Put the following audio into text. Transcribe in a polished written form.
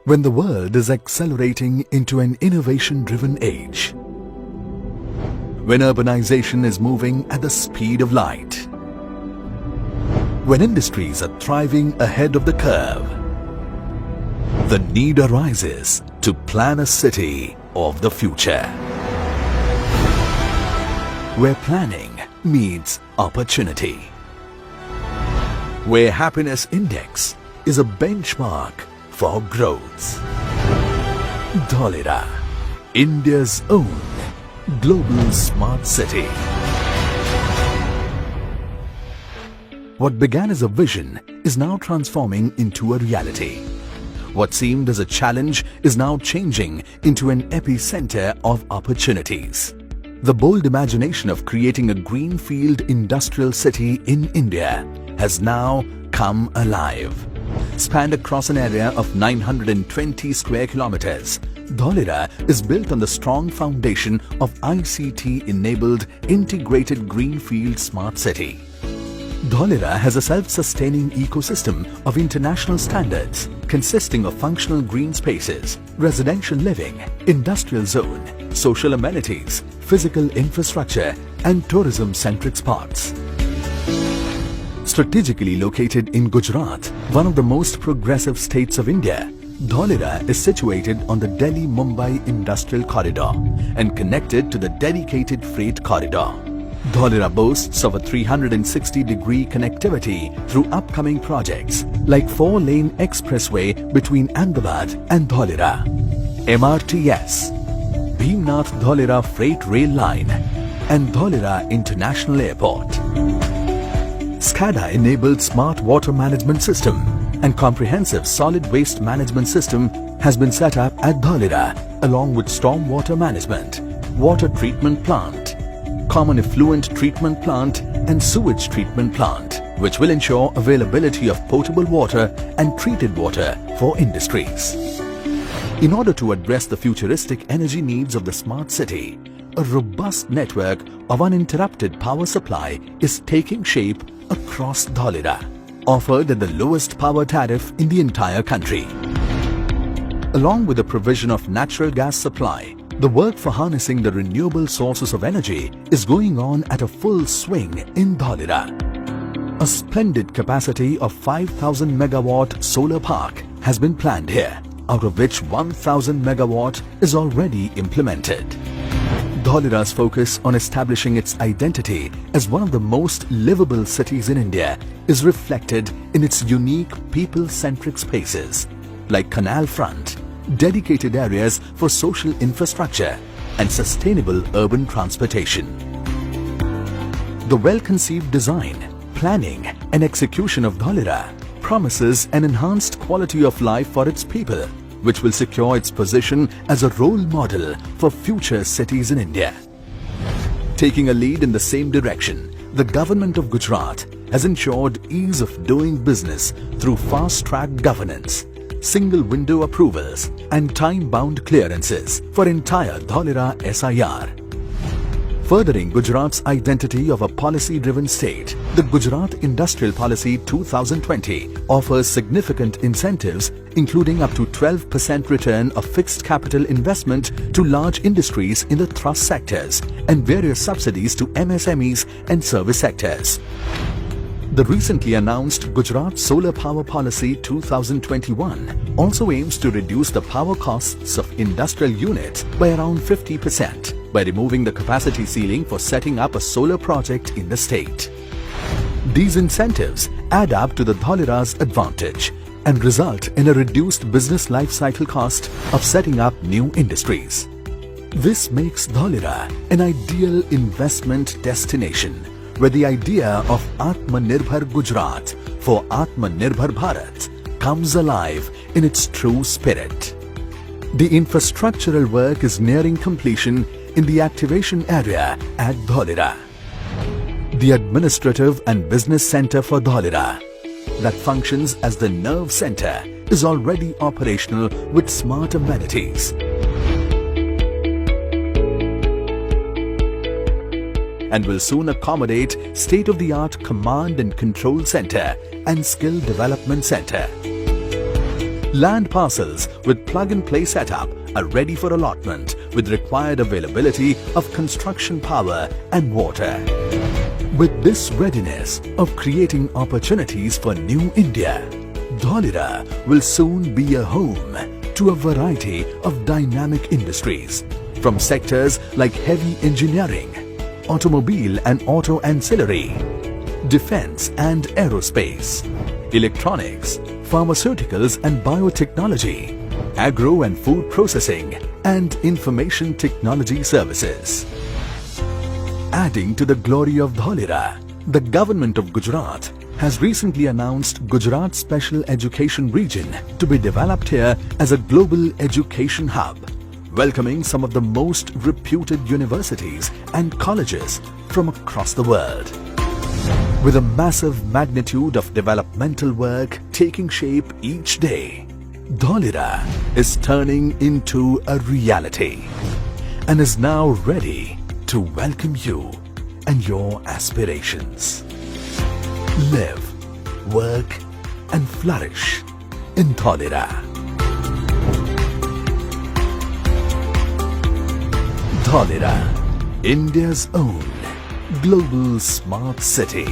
When the world is accelerating into an innovation-driven age, when urbanization is moving at the speed of light, when industries are thriving ahead of the curve, the need arises to plan a city of the future, where planning meets opportunity, where happiness index is a benchmark for growth. Dholera, India's own global smart city. What began as a vision is now transforming into a reality. What seemed as a challenge is now changing into an epicenter of opportunities. The bold imagination of creating a greenfield industrial city in India has now come alive. Spanned across an area of 920 square kilometers, Dholera is built on the strong foundation of ICT-enabled integrated greenfield smart city. Dholera has a self-sustaining ecosystem of international standards consisting of functional green spaces, residential living, industrial zone, social amenities, physical infrastructure and tourism-centric spots. Strategically located in Gujarat, one of the most progressive states of India, Dholera is situated on the Delhi-Mumbai Industrial Corridor and connected to the dedicated freight corridor. Dholera boasts of a 360-degree connectivity through upcoming projects like 4-lane expressway between Ahmedabad and Dholera, MRTS, Bhimnath Dholera Freight Rail Line and Dholera International Airport. SCADA-enabled smart water management system and comprehensive solid waste management system has been set up at Dholera along with storm water management, water treatment plant, common effluent treatment plant and sewage treatment plant, which will ensure availability of potable water and treated water for industries. In order to address the futuristic energy needs of the smart city, a robust network of uninterrupted power supply is taking shape across Dholera, offered at the lowest power tariff in the entire country. Along with the provision of natural gas supply, the work for harnessing the renewable sources of energy is going on at a full swing in Dholera. A splendid capacity of 5,000 megawatt solar park has been planned here, out of which 1,000 megawatt is already implemented. Dholera's focus on establishing its identity as one of the most livable cities in India is reflected in its unique people-centric spaces like canal front, dedicated areas for social infrastructure and sustainable urban transportation. The well-conceived design, planning and execution of Dholera promises an enhanced quality of life for its people, which will secure its position as a role model for future cities in India. Taking a lead in the same direction, the government of Gujarat has ensured ease of doing business through fast-track governance, single window approvals and time-bound clearances for entire Dholera SIR. Furthering Gujarat's identity of a policy-driven state, the Gujarat Industrial Policy 2020 offers significant incentives including up to 12% return of fixed capital investment to large industries in the thrust sectors and various subsidies to MSMEs and service sectors. The recently announced Gujarat Solar Power Policy 2021 also aims to reduce the power costs of industrial units by around 50% by removing the capacity ceiling for setting up a solar project in the state. These incentives add up to the Dholera's advantage and result in a reduced business life cycle cost of setting up new industries. This makes Dholera an ideal investment destination where the idea of Atmanirbhar Gujarat for Atmanirbhar Bharat comes alive in its true spirit. The infrastructural work is nearing completion in the activation area at Dholera. The administrative and business center for Dholera, that functions as the nerve center, is already operational with smart amenities. And will soon accommodate state-of-the-art command and control center and skill development center. Land parcels with plug-and-play setup are ready for allotment with required availability of construction power and water. With this readiness of creating opportunities for new India, Dholera will soon be a home to a variety of dynamic industries from sectors like heavy engineering, automobile and auto ancillary, defense and aerospace, electronics, pharmaceuticals and biotechnology, agro and food processing, and information technology services. Adding to the glory of Dholera, the government of Gujarat has recently announced Gujarat Special Education Region to be developed here as a global education hub, welcoming some of the most reputed universities and colleges from across the world. With a massive magnitude of developmental work taking shape each day, Dholera is turning into a reality and is now ready to welcome you and your aspirations. Live, work and flourish in Dholera. Dholera, India's own global smart city.